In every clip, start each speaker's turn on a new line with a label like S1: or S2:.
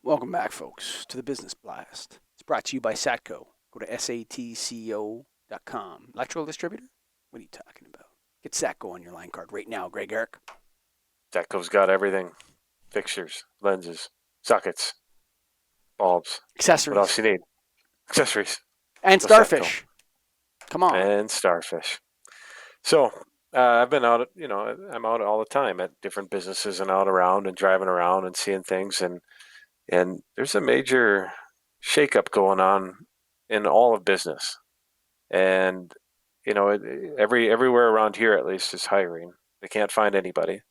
S1: Welcome back, folks, to the Business Blast. It's brought to you by Satco. Go to satco.com. Electrical distributor? What are you talking about? Get Satco on your line card right now, Greg Ehrich.
S2: Deco's got everything. Fixtures, lenses, sockets, bulbs. What else
S1: Accessories.
S2: you need? Accessories.
S1: And
S2: Go Setco.
S1: Starfish. Come on.
S2: And Starfish. So I've been out, I'm out all the time at different businesses and out around and driving around and seeing things. And there's a major shakeup going on in all of business. And, everywhere around here at least is hiring. They can't find anybody.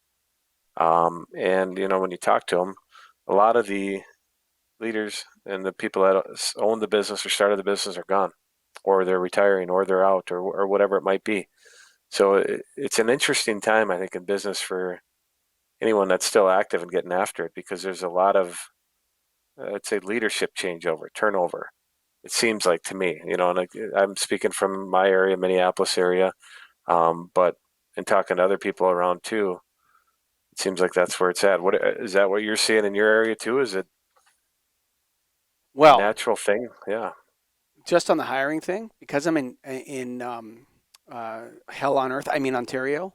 S2: And when you talk to them, a lot of the leaders and the people that own the business or started the business are gone, or they're retiring, or they're out, or whatever it might be. So it's an interesting time, I think, in business for anyone that's still active and getting after it, because there's a lot of, I'd say, leadership changeover, turnover. It seems like to me, and I'm speaking from my area, Minneapolis area, but in talking to other people around too, it seems like that's where it's at. What is that? What you're seeing in your area too? Is it a
S1: Well,
S2: natural thing? Yeah.
S1: just on the hiring thing, because I'm in hell on earth, I mean Ontario,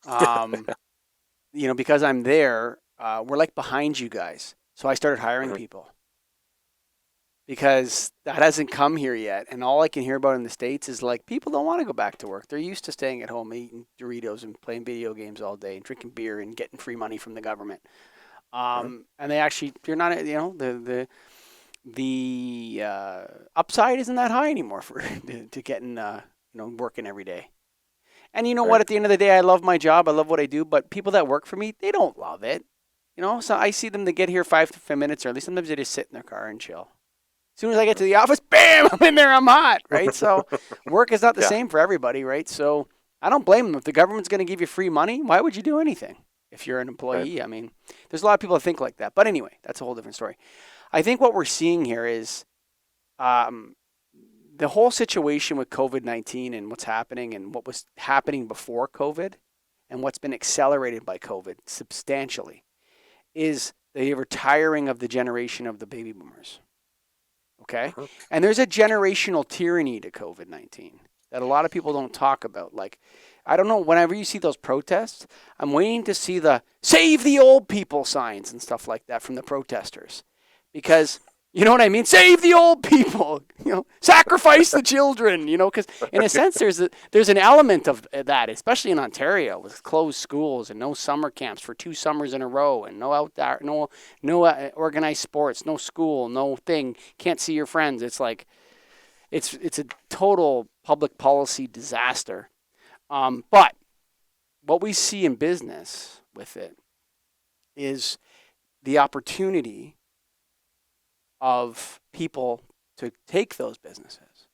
S1: um, because I'm there, we're like behind you guys. So I started hiring
S2: Mhm.
S1: people because that hasn't come here yet. And all I can hear about in the States is like people don't want to go back to work. They're used to staying at home, eating Doritos and playing video games all day and drinking beer and getting free money from the government.
S2: Mhm.
S1: And you're not, the upside isn't that high anymore for to getting, working every day. And you know what?
S2: Right.
S1: At the end of the day, I love my job. I love what I do. But people that work for me, they don't love it. So I see them, they get here 5 to 10 minutes early. Sometimes they just sit in their car and chill. As soon as I get to the office, bam, I'm in there, I'm hot, right? So work is not the
S2: Yeah.
S1: same for everybody, right? So I don't blame them. If the government's going to give you free money, why would you do anything if you're an
S2: Right.
S1: employee? I mean, there's a lot of people that think like that. But anyway, that's a whole different story. I think what we're seeing here is um, the whole situation with COVID-19 and what's happening and what was happening before COVID and what's been accelerated by COVID substantially is the retiring of the generation of the baby boomers. Okay.
S2: Mhm.
S1: And there's a generational tyranny to COVID 19 that a lot of people don't talk about. Like, I don't know, whenever you see those protests, I'm waiting to see the save the old people signs and stuff like that from the protesters. Because, you know what I mean? Save the old people, sacrifice the children, because in a sense, there's an element of that, especially in Ontario with closed schools and no summer camps for 2 summers in a row and no outdoor, no organized sports, no school, no thing, can't see your friends. It's like, it's a total public policy disaster. But what we see in business with it is the opportunity of people to take those businesses,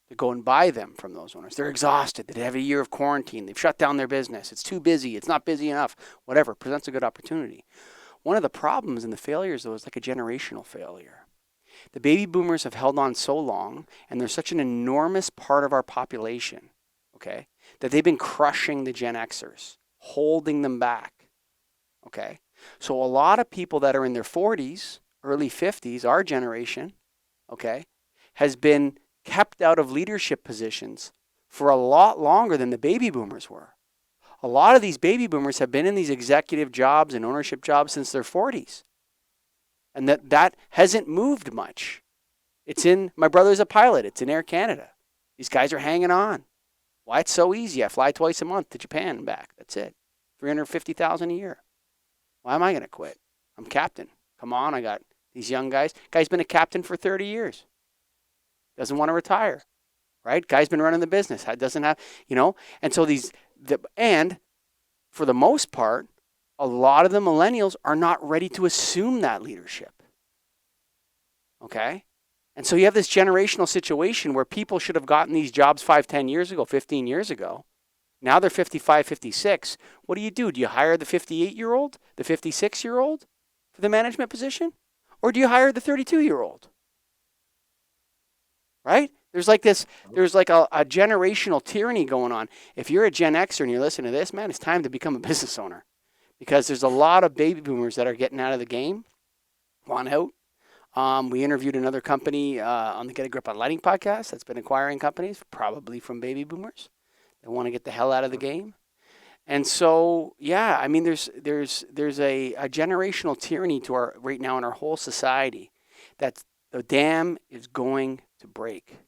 S1: to go and buy them from those owners. They're exhausted. They have a year of quarantine. They've shut down their business. It's too busy. It's not busy enough. Whatever. Presents a good opportunity. One of the problems in the failures, though, is like a generational failure. The baby boomers have held on so long, and they're such an enormous part of our population, okay, that they've been crushing the Gen Xers, holding them back, okay? So a lot of people that are in their 40s, early 50s, our generation, okay, has been kept out of leadership positions for a lot longer than the baby boomers were. A lot of these baby boomers have been in these executive jobs and ownership jobs since their 40s. And that hasn't moved much. My brother's a pilot. It's in Air Canada. These guys are hanging on. Why? It's so easy. I fly twice a month to Japan and back. That's it. $350,000 a year. Why am I going to quit? I'm captain. Come on, I got these young guys. Guy's been a captain for 30 years. Doesn't want to retire, right? Guy's been running the business. Doesn't have, and so and for the most part, a lot of the millennials are not ready to assume that leadership. Okay? And so you have this generational situation where people should have gotten these jobs 5, 10 years ago, 15 years ago. Now they're 55, 56. What do? Do you hire the 58-year-old, the 56-year-old for the management position? Or do you hire the 32-year-old? Right? There's like a generational tyranny going on. If you're a Gen Xer and you're listening to this, man, it's time to become a business owner because there's a lot of baby boomers that are getting out of the game, want out. We interviewed another company on the Get a Grip on Lighting podcast that's been acquiring companies, probably from baby boomers that want to get the hell out of the game. And so, yeah, I mean, there's a generational tyranny to our right now in our whole society that the dam is going to break.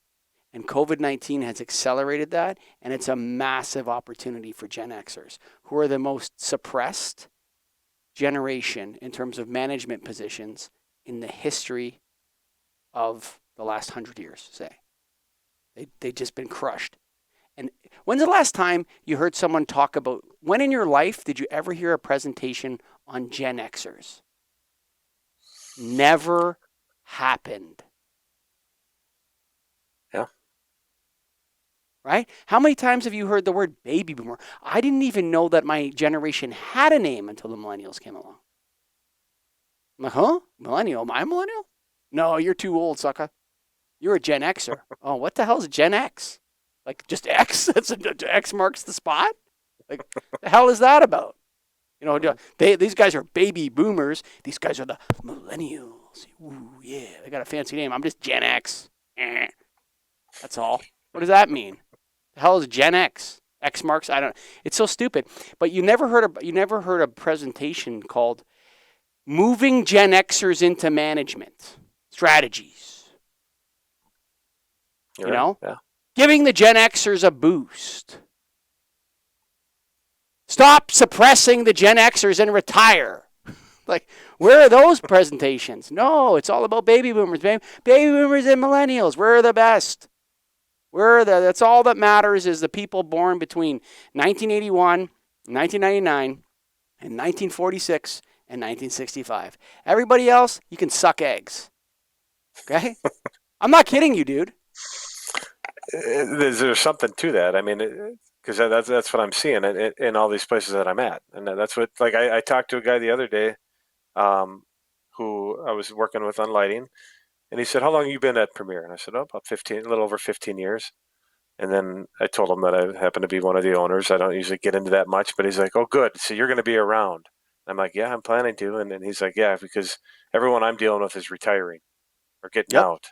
S1: And COVID-19 has accelerated that, and it's a massive opportunity for Gen Xers, who are the most suppressed generation in terms of management positions in the history of the last 100 years, say. They've just been crushed. And when's the last time you heard someone talk about, when in your life did you ever hear a presentation on Gen Xers? Never happened.
S2: Yeah.
S1: Right? How many times have you heard the word baby boomer? I didn't even know that my generation had a name until the millennials came along. I'm like, huh? Millennial? Am I a millennial? No, you're too old, sucker. You're a Gen Xer. Oh, what the hell is Gen X? Like, just X? X marks the spot? Like, the hell is that about? You know, these guys are baby boomers. These guys are the millennials. Ooh, yeah, they got a fancy name. I'm just Gen X. That's all. What does that mean? The hell is Gen X? X marks? I don't. It's so stupid. But you never heard a presentation called "Moving Gen Xers into Management Strategies."
S2: You're
S1: you know,
S2: right. Yeah.
S1: Giving the Gen Xers a boost. Stop suppressing the Gen Xers and retire. Like, where are those presentations? No, it's all about baby boomers. Baby boomers and millennials. We're the best. That's all that matters is the people born between 1981, 1999, and 1946 and 1965. Everybody else, you can suck eggs. Okay? I'm not kidding you, dude.
S2: There's something to that. I mean, because that's what I'm seeing in all these places that I'm at, and that's what, like, I talked to a guy the other day, who I was working with on lighting, and he said, "How long have you been at Premier?" And I said, "Oh, about 15, a little over 15 years." And then I told him that I happen to be one of the owners. I don't usually get into that much, but he's like, "Oh, good. So you're going to be around." I'm like, "Yeah, I'm planning to." And then he's like, "Yeah, because everyone I'm dealing with is retiring or getting
S1: Yep.
S2: out."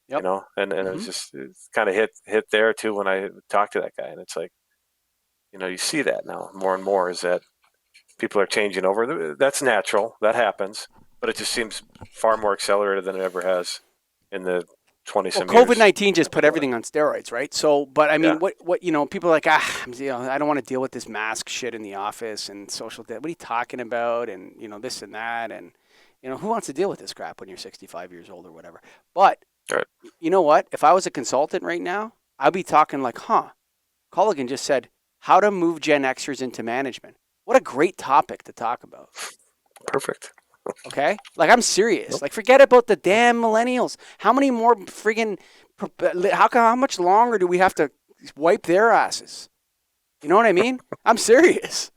S1: Yep.
S2: And it's kind of hit there too when I talked to that guy, and it's like, you see that now more and more is that people are changing over. That's natural, that happens, but it just seems far more accelerated than it ever has in the 20
S1: Well,
S2: some years.
S1: COVID-19 just put everything on steroids, right? So, but I
S2: Yeah,
S1: mean, what people are like, I don't want to deal with this mask shit in the office and social. What are you talking about? And this and that, and who wants to deal with this crap when you're 65 years old or whatever? But
S2: right.
S1: you know what? If I was a consultant right now, I'd be talking like, Colligan just said how to move Gen Xers into management. What a great topic to talk about.
S2: Perfect.
S1: Okay? Like, I'm serious. Like, forget about the damn millennials. How many more friggin' how much longer do we have to wipe their asses? You know what I mean? I'm serious.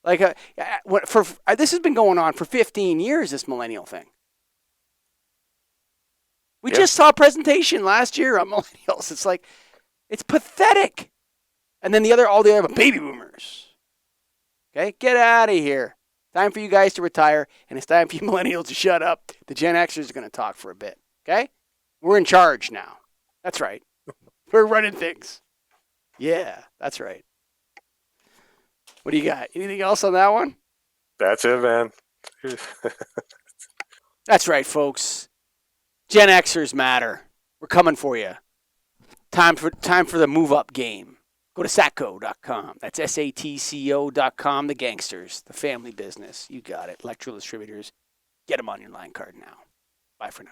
S1: Like, this has been going on for 15 years, this millennial thing. We just saw a presentation last year on millennials. It's like, it's pathetic. And then all the other baby boomers. Okay? Get out of here. Time for you guys to retire, and it's time for you millennials to shut up. The Gen Xers are going to talk for a bit. Okay? We're in charge now. That's right. We're running things. Yeah, that's right. What do you got? Anything else on that one?
S2: That's it, man.
S1: That's right, folks. Gen Xers matter. We're coming for you. Time for the move up game. Go to satco.com. That's SATCO.com. The gangsters, the family business. You got it. Electrical distributors. Get them on your line card now. Bye for now.